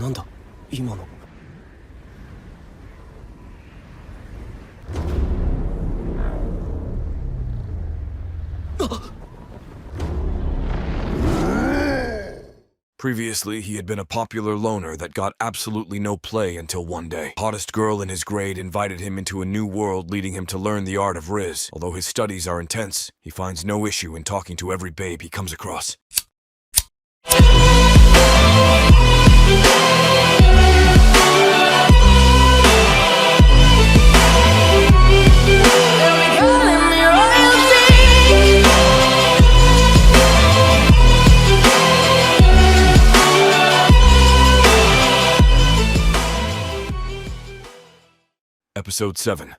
なんだ今の。Previously, he had been a popular loner that got absolutely no play until one day. Hottest girl in his grade invited him into a new world, leading him to learn the art of Riz. Although his studies are intense, he finds no issue in talking to every babe he comes across. Episode 7.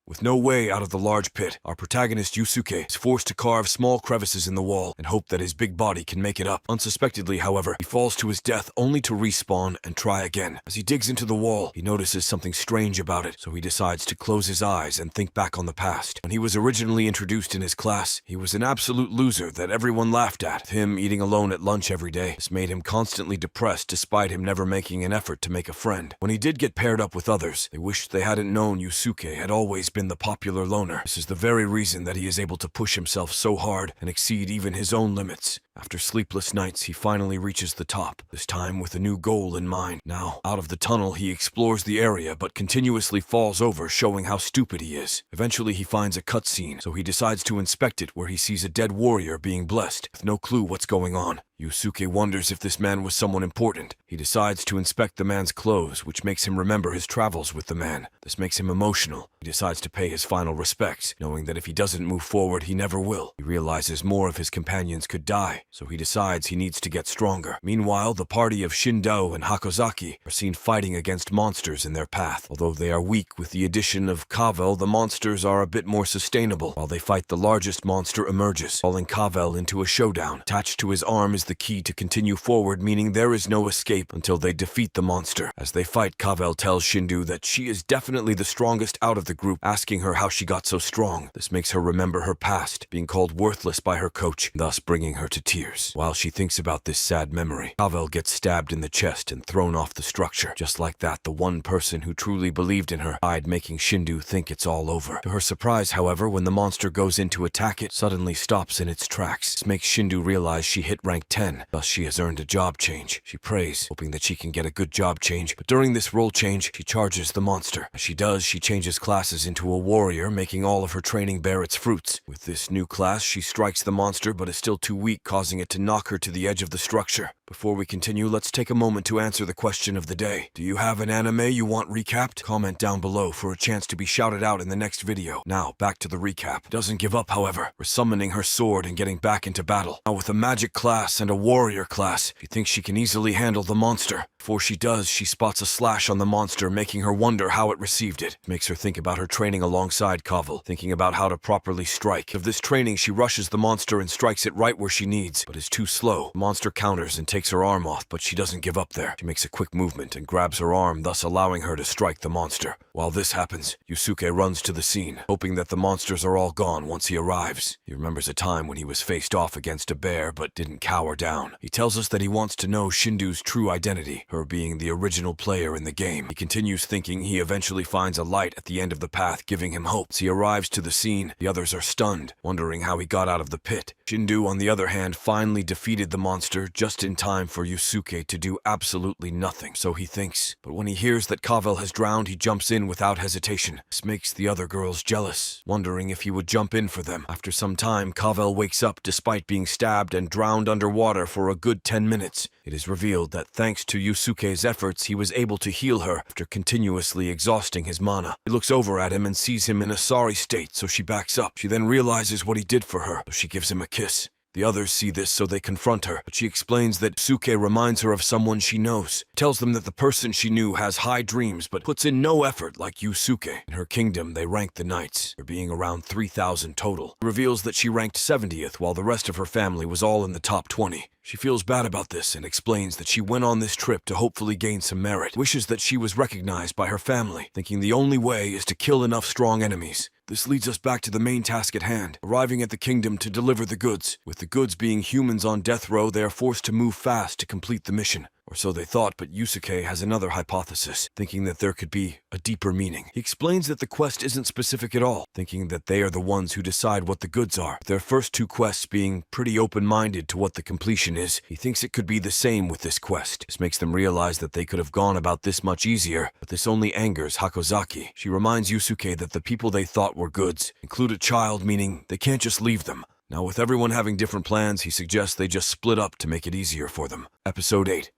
With no way out of the large pit, our protagonist Yusuke is forced to carve small crevices in the wall and hope that his big body can make it up. Unsuspectedly, however, he falls to his death only to respawn and try again. As he digs into the wall, he notices something strange about it, so he decides to close his eyes and think back on the past. When he was originally introduced in his class, he was an absolute loser that everyone laughed at. With him eating alone at lunch every day, this made him constantly depressed despite him never making an effort to make a friend. When he did get paired up with others, they wished they hadn't known Yusuke had always been the popular loner. This is the very reason that he is able to push himself so hard and exceed even his own limits. After sleepless nights, he finally reaches the top, this time with a new goal in mind. Now, out of the tunnel, he explores the area, but continuously falls over, showing how stupid he is. Eventually, he finds a cutscene, so he decides to inspect it, where he sees a dead warrior being blessed, with no clue what's going on. Yusuke wonders if this man was someone important. He decides to inspect the man's clothes, which makes him remember his travels with the man. This makes him emotional. He decides to pay his final respects, knowing that if he doesn't move forward, he never will. He realizes more of his companions could die, so he decides he needs to get stronger. Meanwhile, the party of Shindo and Hakozaki are seen fighting against monsters in their path. Although they are weak, with the addition of Kavel, the monsters are a bit more sustainable. While they fight, the largest monster emerges, calling Kavel into a showdown. Attached to his arm is the key to continue forward, meaning there is no escape until they defeat the monster. As they fight, Kavel tells Shindu that she is definitely the strongest out of the group, asking her how she got so strong. This makes her remember her past, being called worthless by her coach, thus bringing her to tears. While she thinks about this sad memory, Kavel gets stabbed in the chest and thrown off the structure. Just like that, the one person who truly believed in her died, making Shindu think it's all over. To her surprise, however, when the monster goes in to attack, it suddenly stops in its tracks. This makes Shindu realize she hit rank 10, thus she has earned a job change. She prays, hoping that she can get a good job change, but during this role change, she charges the monster. As she does, she changes classes into a warrior, making all of her training bear its fruits. With this new class, she strikes the monster, but is still too weak, causing it to knock her to the edge of the structure. Before we continue, let's take a moment to answer the question of the day. Do you have an anime you want recapped? Comment down below for a chance to be shouted out in the next video. Now, back to the recap. Doesn't give up, however, summoning her sword and getting back into battle. Now, with a magic class and a warrior class, she thinks she can easily handle the monster. Before she does, she spots a slash on the monster, making her wonder how it received it. It makes her think about her training alongside Kavel, thinking about how to properly strike. Of this training, she rushes the monster and strikes it right where she needs, but is too slow. The monster counters and takes her arm off, but she doesn't give up there. She makes a quick movement and grabs her arm, thus allowing her to strike the monster. While this happens, Yusuke runs to the scene, hoping that the monsters are all gone once he arrives. He remembers a time when he was faced off against a bear, but didn't cower down. He tells us that he wants to know Shindu's true identity, her being the original player in the game. He continues thinking he eventually finds a light at the end of the path, giving him hope. As he arrives to the scene, the others are stunned, wondering how he got out of the pit. Shindu, on the other hand, finally defeated the monster just in time for Yusuke to do absolutely nothing, so he thinks. But when he hears that Kavel has drowned, he jumps in without hesitation. This makes the other girls jealous, wondering if he would jump in for them. After some time, Kavel wakes up despite being stabbed and drowned underwater for a good 10 minutes. It is revealed that thanks to Yusuke's efforts, he was able to heal her after continuously exhausting his mana. She looks over at him and sees him in a sorry state, so she backs up. She then realizes what he did for her, so she gives him a kiss. The others see this, so they confront her, but she explains that Yusuke reminds her of someone she knows. Tells them that the person she knew has high dreams, but puts in no effort like Yusuke. In her kingdom, they rank the knights, there being around 3,000 total. Reveals that she ranked 70th, while the rest of her family was all in the top 20. She feels bad about this and explains that she went on this trip to hopefully gain some merit. Wishes that she was recognized by her family, thinking the only way is to kill enough strong enemies. This leads us back to the main task at hand, arriving at the kingdom to deliver the goods. With the goods being humans on death row, they are forced to move fast to complete the mission. Or so they thought, but Yusuke has another hypothesis, thinking that there could be a deeper meaning. He explains that the quest isn't specific at all, thinking that they are the ones who decide what the goods are. Their first two quests being pretty open-minded to what the completion is, he thinks it could be the same with this quest. This makes them realize that they could have gone about this much easier, but this only angers Hakozaki. She reminds Yusuke that the people they thought were goods include a child, meaning they can't just leave them. Now, with everyone having different plans, he suggests they just split up to make it easier for them. Episode 8.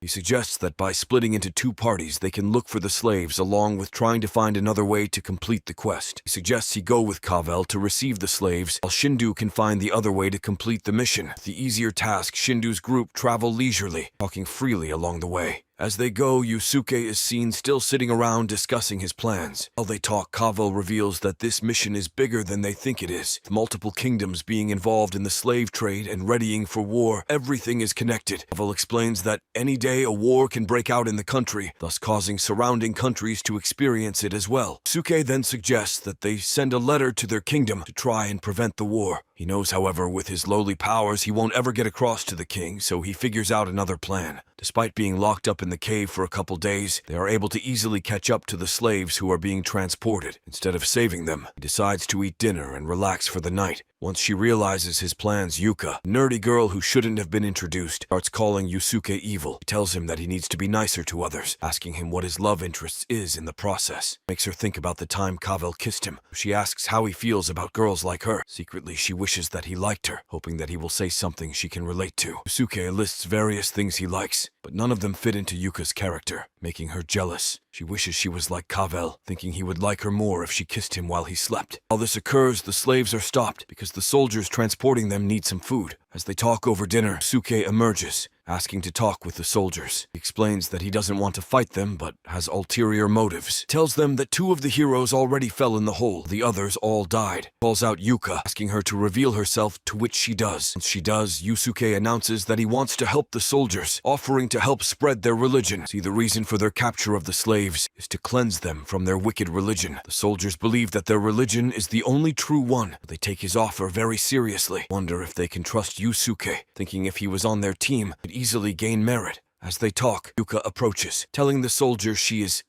He suggests that by splitting into two parties, they can look for the slaves along with trying to find another way to complete the quest. He suggests he go with Cavell to receive the slaves, while Shindu can find the other way to complete the mission. The easier task, Shindu's group travel leisurely, talking freely along the way. As they go, Yusuke is seen still sitting around discussing his plans. While they talk, Cavell reveals that this mission is bigger than they think it is. With multiple kingdoms being involved in the slave trade and readying for war, everything is connected. Cavell explains that any day a war can break out in the country, thus causing surrounding countries to experience it as well. Yusuke then suggests that they send a letter to their kingdom to try and prevent the war. He knows, however, with his lowly powers, he won't ever get across to the king, so he figures out another plan. Despite being locked up in the cave for a couple days, they are able to easily catch up to the slaves who are being transported. Instead of saving them, he decides to eat dinner and relax for the night. Once she realizes his plans, Yuka, a nerdy girl who shouldn't have been introduced, starts calling Yusuke evil. He tells him that he needs to be nicer to others, asking him what his love interest is in the process. Makes her think about the time Cavell kissed him. She asks how he feels about girls like her. Secretly, she wishes that he liked her, hoping that he will say something she can relate to. Yusuke lists various things he likes, but none of them fit into Yuka's character, making her jealous. She wishes she was like Cavell, thinking he would like her more if she kissed him while he slept. While this occurs, the slaves are stopped because the soldiers transporting them need some food. As they talk over dinner, Yusuke emerges, asking to talk with the soldiers. He explains that he doesn't want to fight them, but has ulterior motives. Tells them that two of the heroes already fell in the hole, the others all died. Calls out Yuka, asking her to reveal herself, to which she does. Once she does, Yusuke announces that he wants to help the soldiers, offering to help spread their religion. See, the reason for their capture of the slaves is to cleanse them from their wicked religion. The soldiers believe that their religion is the only true one, but they take his offer very seriously. Wonder if they can trust Yusuke, thinking if he was on their team, he'd easily gain merit. As they talk, Yuka approaches, telling the soldiers she is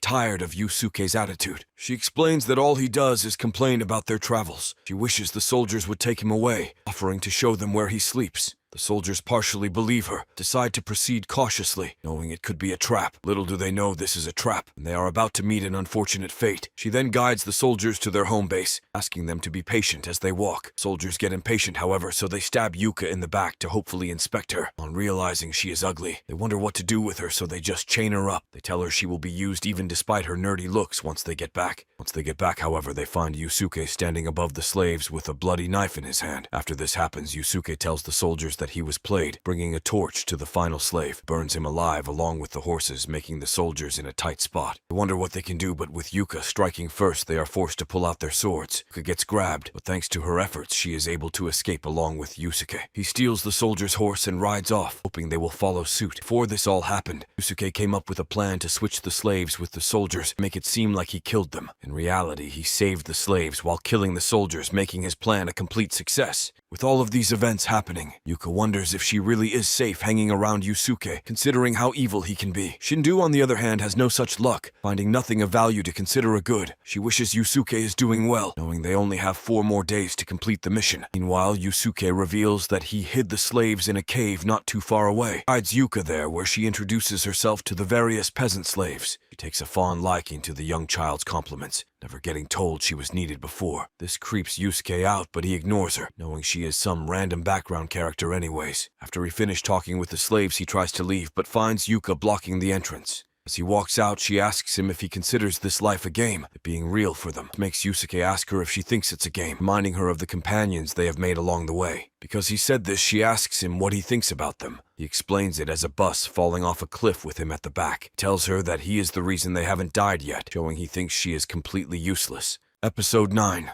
tired of Yusuke's attitude. She explains that all he does is complain about their travels. She wishes the soldiers would take him away, offering to show them where he sleeps. The soldiers partially believe her, decide to proceed cautiously, knowing it could be a trap. Little do they know this is a trap, and they are about to meet an unfortunate fate. She then guides the soldiers to their home base, asking them to be patient as they walk. Soldiers get impatient, however, so they stab Yuka in the back to hopefully inspect her. On realizing she is ugly, they wonder what to do with her, so they just chain her up. They tell her she will be used even despite her nerdy looks once they get back. Once they get back, however, they find Yusuke standing above the slaves with a bloody knife in his hand. After this happens, Yusuke tells the soldiers that he was played, bringing a torch to the final slave, burns him alive along with the horses, making the soldiers in a tight spot. They wonder what they can do, but with Yuka striking first, they are forced to pull out their swords. Yuka gets grabbed, but thanks to her efforts, she is able to escape along with Yusuke. He steals the soldier's horse and rides off, hoping they will follow suit. Before this all happened, Yusuke came up with a plan to switch the slaves with the soldiers, make it seem like he killed them. In reality, he saved the slaves while killing the soldiers, making his plan a complete success. With all of these events happening, Yuka wonders if she really is safe hanging around Yusuke, considering how evil he can be. Shindu, on the other hand, has no such luck, finding nothing of value to consider a good. She wishes Yusuke is doing well, knowing they only have 4 more days to complete the mission. Meanwhile, Yusuke reveals that he hid the slaves in a cave not too far away. Guides Yuka there, where she introduces herself to the various peasant slaves. She takes a fond liking to the young child's compliments, never getting told she was needed before. This creeps Yusuke out, but he ignores her, knowing she is some random background character anyways. After he finished talking with the slaves, he tries to leave, but finds Yuka blocking the entrance. As he walks out, she asks him if he considers this life a game, it being real for them. It makes Yusuke ask her if she thinks it's a game, reminding her of the companions they have made along the way. Because he said this, she asks him what he thinks about them. He explains it as a bus falling off a cliff with him at the back. Tells her that he is the reason they haven't died yet, showing he thinks she is completely useless. Episode 9.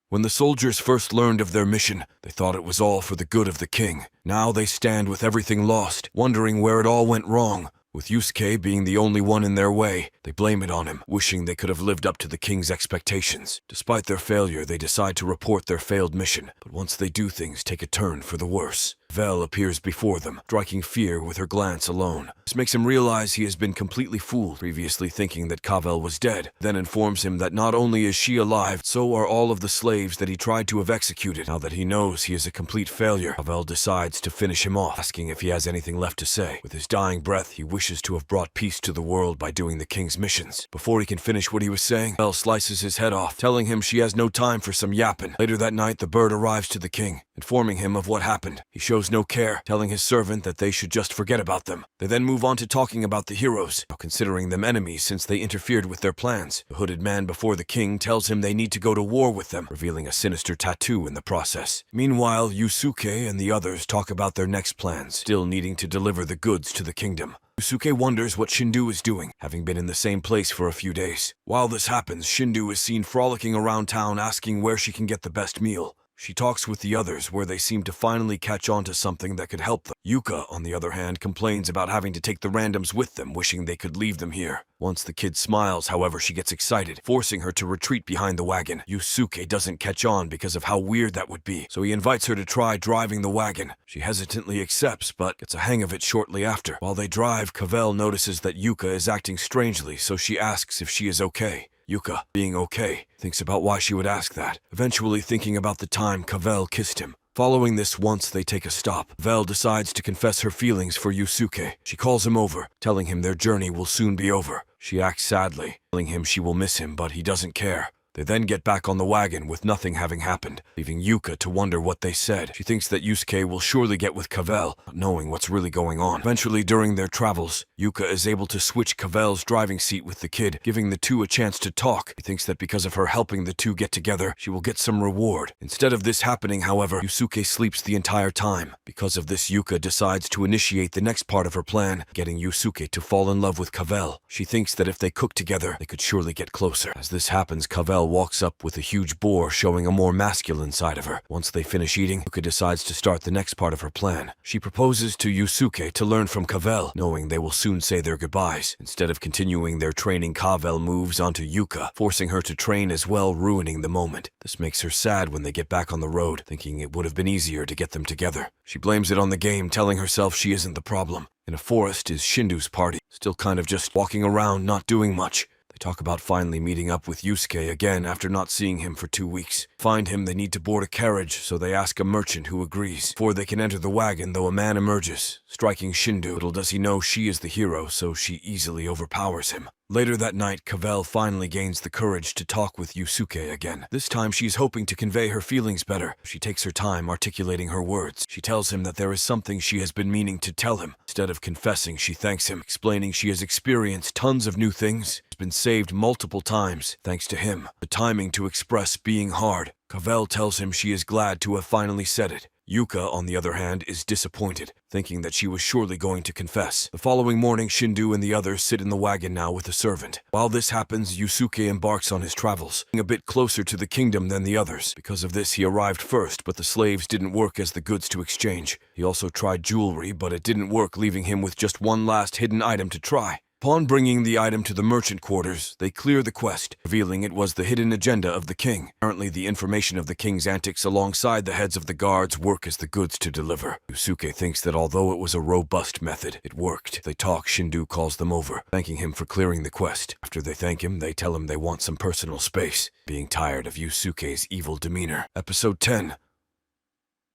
When the soldiers first learned of their mission, they thought it was all for the good of the king. Now they stand with everything lost, wondering where it all went wrong. With Yusuke being the only one in their way, they blame it on him, wishing they could have lived up to the king's expectations. Despite their failure, they decide to report their failed mission, but once they do, things take a turn for the worse. Vel appears before them, striking fear with her glance alone. This makes him realize he has been completely fooled, previously thinking that Cavell was dead, then informs him that not only is she alive, so are all of the slaves that he tried to have executed. Now that he knows he is a complete failure, Cavell decides to finish him off, asking if he has anything left to say. With his dying breath, he wishes to have brought peace to the world by doing the king's missions. Before he can finish what he was saying, Cavell slices his head off, telling him she has no time for some yapping. Later that night, the bird arrives to the king, informing him of what happened. He shows no care, telling his servant that they should just forget about them. They then move on to talking about the heroes, considering them enemies since they interfered with their plans. The hooded man before the king tells him they need to go to war with them, revealing a sinister tattoo in the process. Meanwhile, Yusuke and the others talk about their next plans, still needing to deliver the goods to the kingdom. Yusuke wonders what Shindu is doing, having been in the same place for a few days. While this happens, Shindu is seen frolicking around town asking where she can get the best meal. She talks with the others, where they seem to finally catch on to something that could help them. Yuka, on the other hand, complains about having to take the randoms with them, wishing they could leave them here. Once the kid smiles, however, she gets excited, forcing her to retreat behind the wagon. Yusuke doesn't catch on because of how weird that would be, so he invites her to try driving the wagon. She hesitantly accepts, but gets a hang of it shortly after. While they drive, Cavell notices that Yuka is acting strangely, so she asks if she is okay. Yuka, being okay, thinks about why she would ask that, eventually thinking about the time Cavell kissed him. Following this, once they take a stop, Vel decides to confess her feelings for Yusuke. She calls him over, telling him their journey will soon be over. She acts sadly, telling him she will miss him, but he doesn't care. They then get back on the wagon with nothing having happened, leaving Yuka to wonder what they said. She thinks that Yusuke will surely get with Cavell, not knowing what's really going on. Eventually, during their travels, Yuka is able to switch Cavell's driving seat with the kid, giving the two a chance to talk. She thinks that because of her helping the two get together, she will get some reward. Instead of this happening, however, Yusuke sleeps the entire time. Because of this, Yuka decides to initiate the next part of her plan, getting Yusuke to fall in love with Cavell. She thinks that if they cook together, they could surely get closer. As this happens, Cavell walks up with a huge boar showing a more masculine side of her. Once they finish eating, Yuka decides to start the next part of her plan. She proposes to Yusuke to learn from Cavell, knowing they will soon say their goodbyes. Instead of continuing their training, Cavell moves onto Yuka, forcing her to train as well, ruining the moment. This makes her sad when they get back on the road, thinking it would have been easier to get them together. She blames it on the game, telling herself she isn't the problem. In a forest is Shindu's party, still kind of just walking around, not doing much. Talk about finally meeting up with Yusuke again after not seeing him for 2 weeks. Find him, they need to board a carriage, so they ask a merchant who agrees. Before they can enter the wagon, though, a man emerges, striking Shindu. Little does he know she is the hero, so she easily overpowers him. Later that night, Cavell finally gains the courage to talk with Yusuke again. This time she's hoping to convey her feelings better. She takes her time articulating her words. She tells him that there is something she has been meaning to tell him. Instead of confessing, she thanks him, explaining she has experienced tons of new things, been saved multiple times thanks to him. The timing to express being hard. Cavell tells him she is glad to have finally said it. Yuka, on the other hand, is disappointed, thinking that she was surely going to confess. The following morning, Shindu and the others sit in the wagon now with a servant. While this happens, Yusuke embarks on his travels, a bit closer to the kingdom than the others. Because of this, he arrived first, but the slaves didn't work as the goods to exchange. He also tried jewelry, but it didn't work, leaving him with just one last hidden item to try. Upon bringing the item to the merchant quarters, they clear the quest, revealing it was the hidden agenda of the king. Apparently, the information of the king's antics alongside the heads of the guards work as the goods to deliver. Yusuke thinks that although it was a robust method, it worked. They talk, Shindu calls them over, thanking him for clearing the quest. After they thank him, they tell him they want some personal space, being tired of Yusuke's evil demeanor. Episode 10.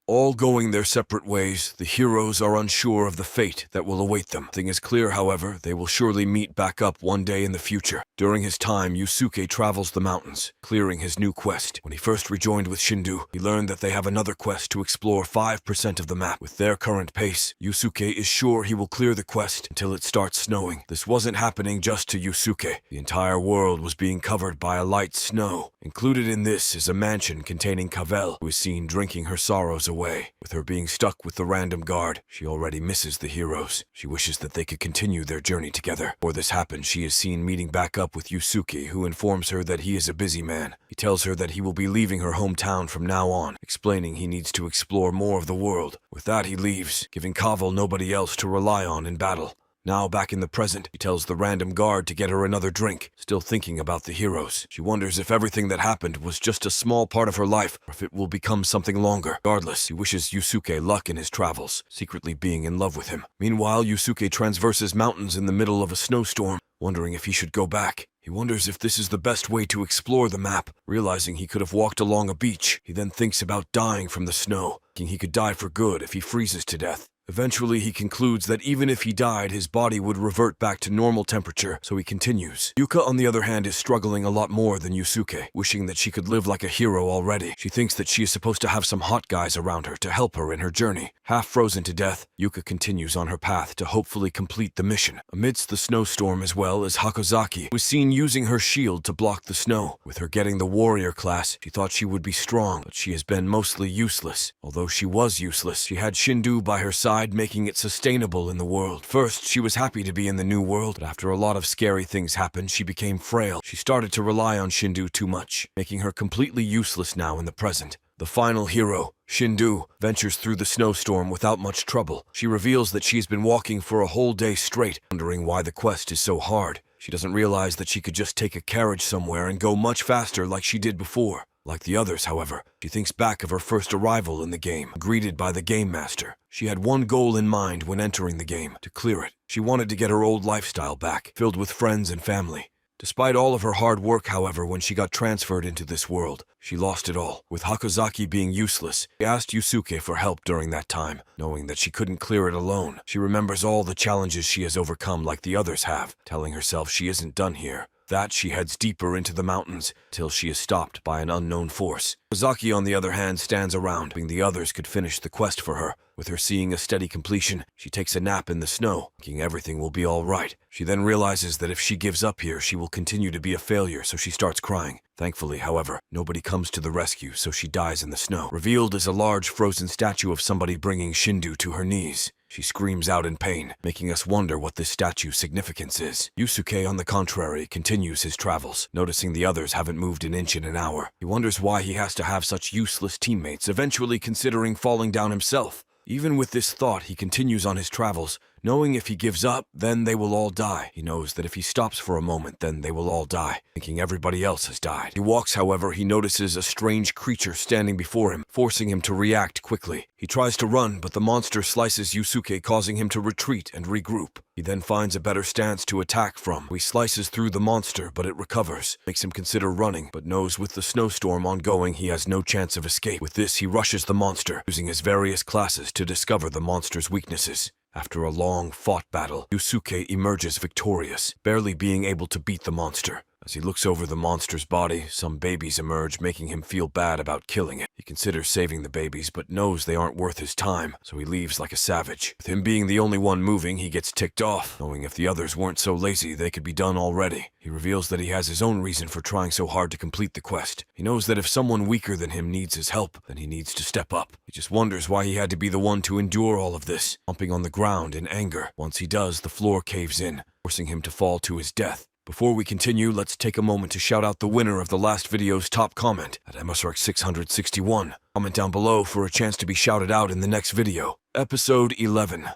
All going their separate ways, the heroes are unsure of the fate that will await them. Nothing is clear, however, they will surely meet back up one day in the future. During his time, Yusuke travels the mountains, clearing his new quest. When he first rejoined with Shindu, he learned that they have another quest to explore 5% of the map. With their current pace, Yusuke is sure he will clear the quest until it starts snowing. This wasn't happening just to Yusuke. The entire world was being covered by a light snow. Included in this is a mansion containing Cavell, who is seen drinking her sorrows away. With her being stuck with the random guard, she already misses the heroes. She wishes that they could continue their journey together. Before this happens, she is seen meeting back up with Yusuke, who informs her that he is a busy man. He tells her that he will be leaving her hometown from now on, explaining he needs to explore more of the world. With that, he leaves, giving Cavell nobody else to rely on in battle. Now back in the present, he tells the random guard to get her another drink, still thinking about the heroes. She wonders if everything that happened was just a small part of her life, or if it will become something longer. Regardless, he wishes Yusuke luck in his travels, secretly being in love with him. Meanwhile, Yusuke transverses mountains in the middle of a snowstorm, wondering if he should go back. He wonders if this is the best way to explore the map, realizing he could have walked along a beach. He then thinks about dying from the snow, thinking he could die for good if he freezes to death. Eventually, he concludes that even if he died, his body would revert back to normal temperature, so he continues. Yuka, on the other hand, is struggling a lot more than Yusuke, wishing that she could live like a hero already. She thinks that she is supposed to have some hot guys around her to help her in her journey. Half frozen to death, Yuka continues on her path to hopefully complete the mission. Amidst the snowstorm as well as Hakozaki was seen using her shield to block the snow. With her getting the warrior class, she thought she would be strong, but she has been mostly useless. Although she was useless, she had Shindu by her side, making it sustainable in the world. First, she was happy to be in the new world, but after a lot of scary things happened, she became frail. She started to rely on Shindu too much, making her completely useless now in the present. The final hero, Shindu, ventures through the snowstorm without much trouble. She reveals that she's been walking for a whole day straight, wondering why the quest is so hard. She doesn't realize that she could just take a carriage somewhere and go much faster like she did before. Like the others, however, she thinks back of her first arrival in the game, greeted by the game master. She had one goal in mind when entering the game, to clear it. She wanted to get her old lifestyle back, filled with friends and family. Despite all of her hard work, however, when she got transferred into this world, she lost it all. With Hakozaki being useless, she asked Yusuke for help during that time, knowing that she couldn't clear it alone. She remembers all the challenges she has overcome like the others have, telling herself she isn't done here. That she heads deeper into the mountains, till she is stopped by an unknown force. Hakozaki, on the other hand, stands around, hoping the others could finish the quest for her. With her seeing a steady completion, she takes a nap in the snow, thinking everything will be all right. She then realizes that if she gives up here, she will continue to be a failure, so she starts crying. Thankfully, however, nobody comes to the rescue, so she dies in the snow. Revealed is a large frozen statue of somebody bringing Shindu to her knees. She screams out in pain, making us wonder what this statue's significance is. Yusuke, on the contrary, continues his travels, noticing the others haven't moved an inch in an hour. He wonders why he has to have such useless teammates, eventually considering falling down himself. Even with this thought, he continues on his travels, knowing if he gives up, then they will all die. He knows that if he stops for a moment, then they will all die, thinking everybody else has died. He walks, however, he notices a strange creature standing before him, forcing him to react quickly. He tries to run, but the monster slices Yusuke, causing him to retreat and regroup. He then finds a better stance to attack from. He slices through the monster, but it recovers. Makes him consider running, but knows with the snowstorm ongoing he has no chance of escape. With this, he rushes the monster, using his various classes to discover the monster's weaknesses. After a long fought battle, Yusuke emerges victorious, barely being able to beat the monster. As he looks over the monster's body, some babies emerge, making him feel bad about killing it. He considers saving the babies, but knows they aren't worth his time, so he leaves like a savage. With him being the only one moving, he gets ticked off, knowing if the others weren't so lazy, they could be done already. He reveals that he has his own reason for trying so hard to complete the quest. He knows that if someone weaker than him needs his help, then he needs to step up. He just wonders why he had to be the one to endure all of this, humping on the ground in anger. Once he does, the floor caves in, forcing him to fall to his death. Before we continue, let's take a moment to shout out the winner of the last video's top comment at MSRX661. Comment down below for a chance to be shouted out in the next video. Episode 11.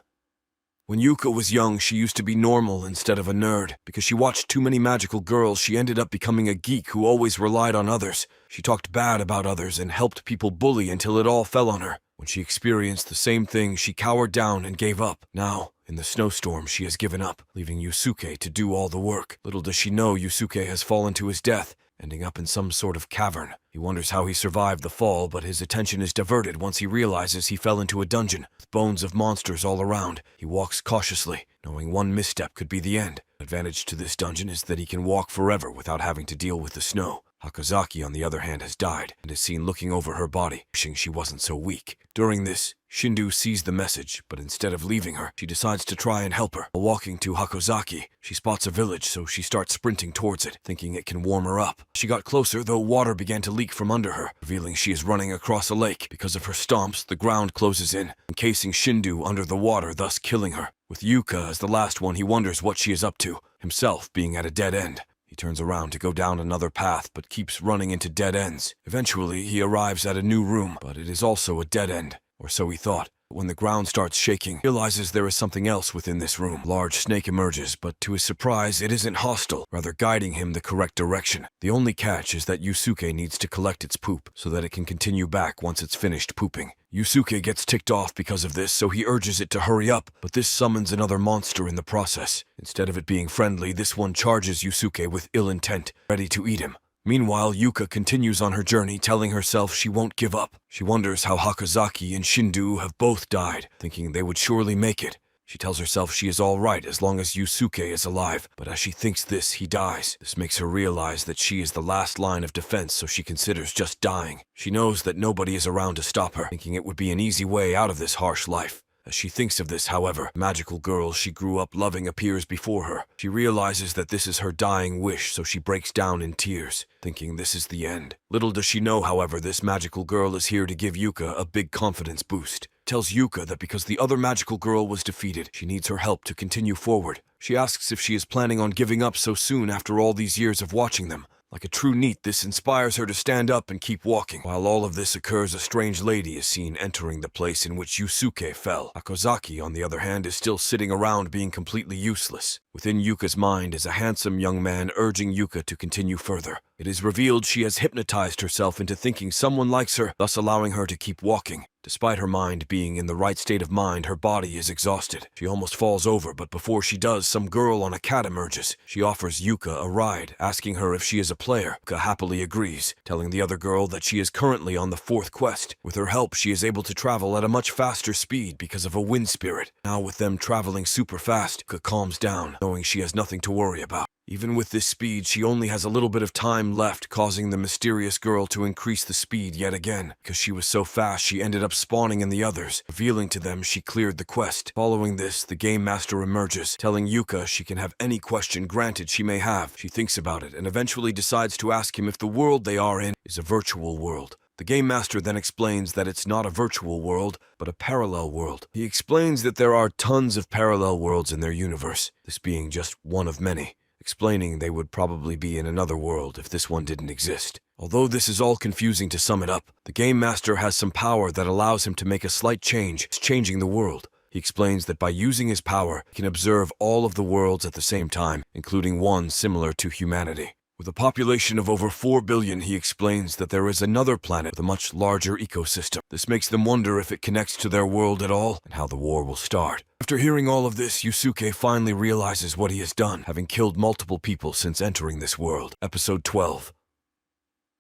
When Yuka was young, she used to be normal instead of a nerd. Because she watched too many magical girls, she ended up becoming a geek who always relied on others. She talked bad about others and helped people bully until it all fell on her. When she experienced the same thing, she cowered down and gave up. Now, in the snowstorm, she has given up, leaving Yusuke to do all the work. Little does she know Yusuke has fallen to his death, ending up in some sort of cavern. He wonders how he survived the fall, but his attention is diverted once he realizes he fell into a dungeon, with bones of monsters all around. He walks cautiously, knowing one misstep could be the end. Advantage to this dungeon is that he can walk forever without having to deal with the snow. Hakozaki, on the other hand, has died, and is seen looking over her body, wishing she wasn't so weak. During this, Shindu sees the message, but instead of leaving her, she decides to try and help her. While walking to Hakozaki, she spots a village, so she starts sprinting towards it, thinking it can warm her up. She got closer, though water began to leak from under her, revealing she is running across a lake. Because of her stomps, the ground closes in, encasing Shindu under the water, thus killing her. With Yuka as the last one, he wonders what she is up to, himself being at a dead end. He turns around to go down another path, but keeps running into dead ends. Eventually, he arrives at a new room, but it is also a dead end, or so he thought. When the ground starts shaking, he realizes there is something else within this room. A large snake emerges, but to his surprise, it isn't hostile, rather guiding him the correct direction. The only catch is that Yusuke needs to collect its poop so that it can continue back once it's finished pooping. Yusuke gets ticked off because of this, so he urges it to hurry up, but this summons another monster in the process. Instead of it being friendly, this one charges Yusuke with ill intent, ready to eat him. Meanwhile, Yuka continues on her journey, telling herself she won't give up. She wonders how Hakozaki and Shindu have both died, thinking they would surely make it. She tells herself she is all right as long as Yusuke is alive, but as she thinks this, he dies. This makes her realize that she is the last line of defense, so she considers just dying. She knows that nobody is around to stop her, thinking it would be an easy way out of this harsh life. As she thinks of this, however, the magical girl she grew up loving appears before her. She realizes that this is her dying wish, so she breaks down in tears, thinking this is the end. Little does she know, however, this magical girl is here to give Yuka a big confidence boost. Tells Yuka that because the other magical girl was defeated, she needs her help to continue forward. She asks if she is planning on giving up so soon after all these years of watching them. Like a true NEET, this inspires her to stand up and keep walking. While all of this occurs, a strange lady is seen entering the place in which Yusuke fell. Hakozaki, on the other hand, is still sitting around being completely useless. Within Yuka's mind is a handsome young man urging Yuka to continue further. It is revealed she has hypnotized herself into thinking someone likes her, thus allowing her to keep walking. Despite her mind being in the right state of mind, her body is exhausted. She almost falls over, but before she does, some girl on a cat emerges. She offers Yuka a ride, asking her if she is a player. Yuka happily agrees, telling the other girl that she is currently on the 4th quest. With her help, she is able to travel at a much faster speed because of a wind spirit. Now with them traveling super fast, Yuka calms down, knowing she has nothing to worry about. Even with this speed, she only has a little bit of time left, causing the mysterious girl to increase the speed yet again. Because she was so fast, she ended up spawning in the others, revealing to them she cleared the quest. Following this, the Game Master emerges, telling Yuka she can have any question granted she may have. She thinks about it and eventually decides to ask him if the world they are in is a virtual world. The Game Master then explains that it's not a virtual world, but a parallel world. He explains that there are tons of parallel worlds in their universe, this being just one of many, explaining they would probably be in another world if this one didn't exist. Although this is all confusing to sum it up, the Game Master has some power that allows him to make a slight change, changing the world. He explains that by using his power, he can observe all of the worlds at the same time, including one similar to humanity. With a population of over 4 billion, he explains that there is another planet with a much larger ecosystem. This makes them wonder if it connects to their world at all and how the war will start. After hearing all of this, Yusuke finally realizes what he has done, having killed multiple people since entering this world. Episode 12.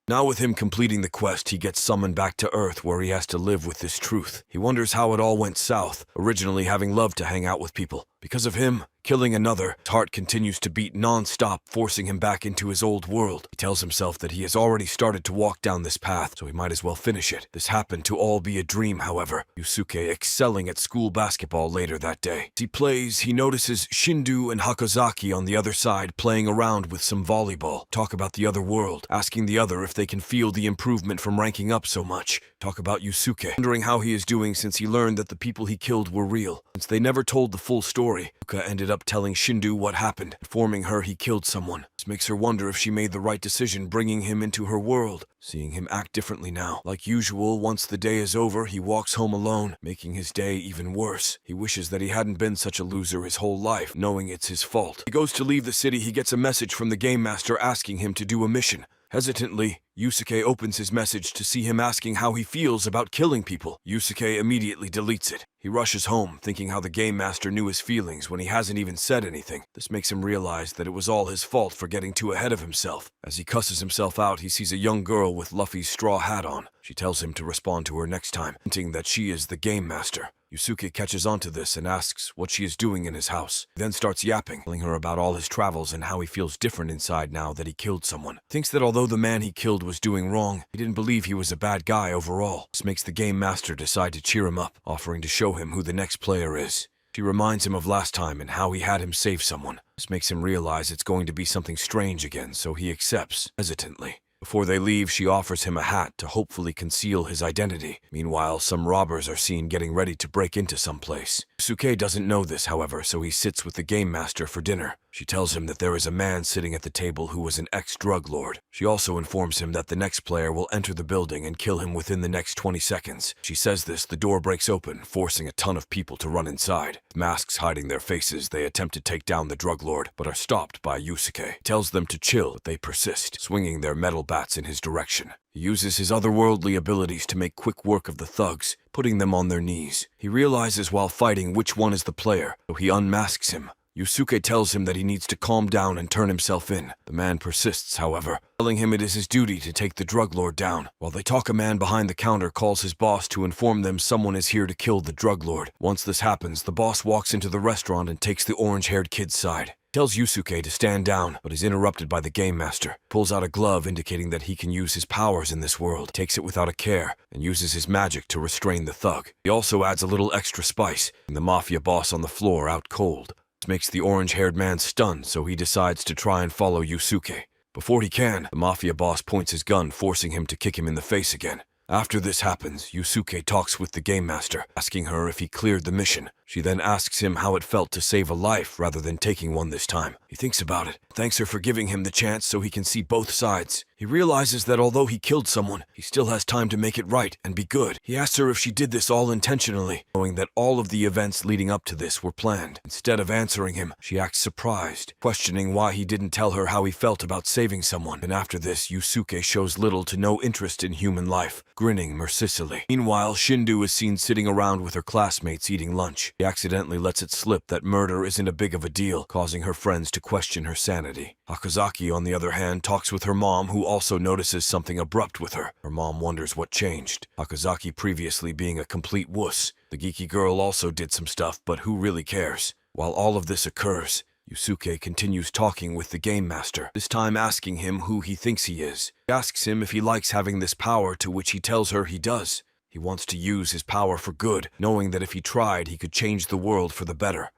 Now with him completing the quest, he gets summoned back to Earth where he has to live with this truth. He wonders how it all went south, originally having loved to hang out with people. Because of him killing another, his heart continues to beat non-stop, forcing him back into his old world. He tells himself that he has already started to walk down this path, so he might as well finish it. This happened to all be a dream, however. Yusuke excelling at school basketball later that day. As he plays, he notices Shindu and Hakozaki on the other side playing around with some volleyball. Talk about the other world, asking the other if they can feel the improvement from ranking up so much. Talk about Yusuke, wondering how he is doing since he learned that the people he killed were real. Since they never told the full story, Yuka ended up telling Shindu what happened, informing her he killed someone. This makes her wonder if she made the right decision bringing him into her world. Seeing him act differently now. Like usual, once the day is over, he walks home alone, making his day even worse. He wishes that he hadn't been such a loser his whole life, knowing it's his fault. He goes to leave the city, he gets a message from the Game Master asking him to do a mission. Hesitantly, Yusuke opens his message to see him asking how he feels about killing people. Yusuke immediately deletes it. He rushes home, thinking how the Game Master knew his feelings when he hasn't even said anything. This makes him realize that it was all his fault for getting too ahead of himself. As he cusses himself out, he sees a young girl with Luffy's straw hat on. She tells him to respond to her next time, hinting that she is the Game Master. Yusuke catches onto this and asks what she is doing in his house. He then starts yapping, telling her about all his travels and how he feels different inside now that he killed someone. Thinks that although the man he killed was doing wrong, he didn't believe he was a bad guy overall. This makes the Game Master decide to cheer him up, offering to show him who the next player is. She reminds him of last time and how he had him save someone. This makes him realize it's going to be something strange again, so he accepts, hesitantly. Before they leave, she offers him a hat to hopefully conceal his identity. Meanwhile, some robbers are seen getting ready to break into some place. Yusuke doesn't know this, however, so he sits with the Game Master for dinner. She tells him that there is a man sitting at the table who was an ex-drug lord. She also informs him that the next player will enter the building and kill him within the next 20 seconds. She says this, the door breaks open, forcing a ton of people to run inside. With masks hiding their faces, they attempt to take down the drug lord, but are stopped by Yusuke. He tells them to chill, but they persist, swinging their metal bats in his direction. He uses his otherworldly abilities to make quick work of the thugs, putting them on their knees. He realizes while fighting which one is the player, so he unmasks him. Yusuke tells him that he needs to calm down and turn himself in. The man persists, however, telling him it is his duty to take the drug lord down. While they talk, a man behind the counter calls his boss to inform them someone is here to kill the drug lord. Once this happens, the boss walks into the restaurant and takes the orange-haired kid's side. He tells Yusuke to stand down, but is interrupted by the game master. Pulls out a glove indicating that he can use his powers in this world, takes it without a care, and uses his magic to restrain the thug. He also adds a little extra spice, and the mafia boss on the floor out cold. This makes the orange-haired man stunned, so he decides to try and follow Yusuke. Before he can, the mafia boss points his gun, forcing him to kick him in the face again. After this happens, Yusuke talks with the game master, asking her if he cleared the mission. She then asks him how it felt to save a life rather than taking one this time. He thinks about it, thanks her for giving him the chance so he can see both sides. He realizes that although he killed someone, he still has time to make it right and be good. He asks her if she did this all intentionally, knowing that all of the events leading up to this were planned. Instead of answering him, she acts surprised, questioning why he didn't tell her how he felt about saving someone. And after this, Yusuke shows little to no interest in human life, grinning mercilessly. Meanwhile, Shindu is seen sitting around with her classmates eating lunch. He accidentally lets it slip that murder isn't a big of a deal, causing her friends to question her sanity. Hakozaki, on the other hand, talks with her mom, who also notices something abrupt with her. Her mom wonders what changed. Hakozaki previously being a complete wuss. The geeky girl also did some stuff, but who really cares? While all of this occurs, Yusuke continues talking with the game master, this time asking him who he thinks he is. He asks him if he likes having this power, to which he tells her he does. He wants to use his power for good, knowing that if he tried, he could change the world for the better.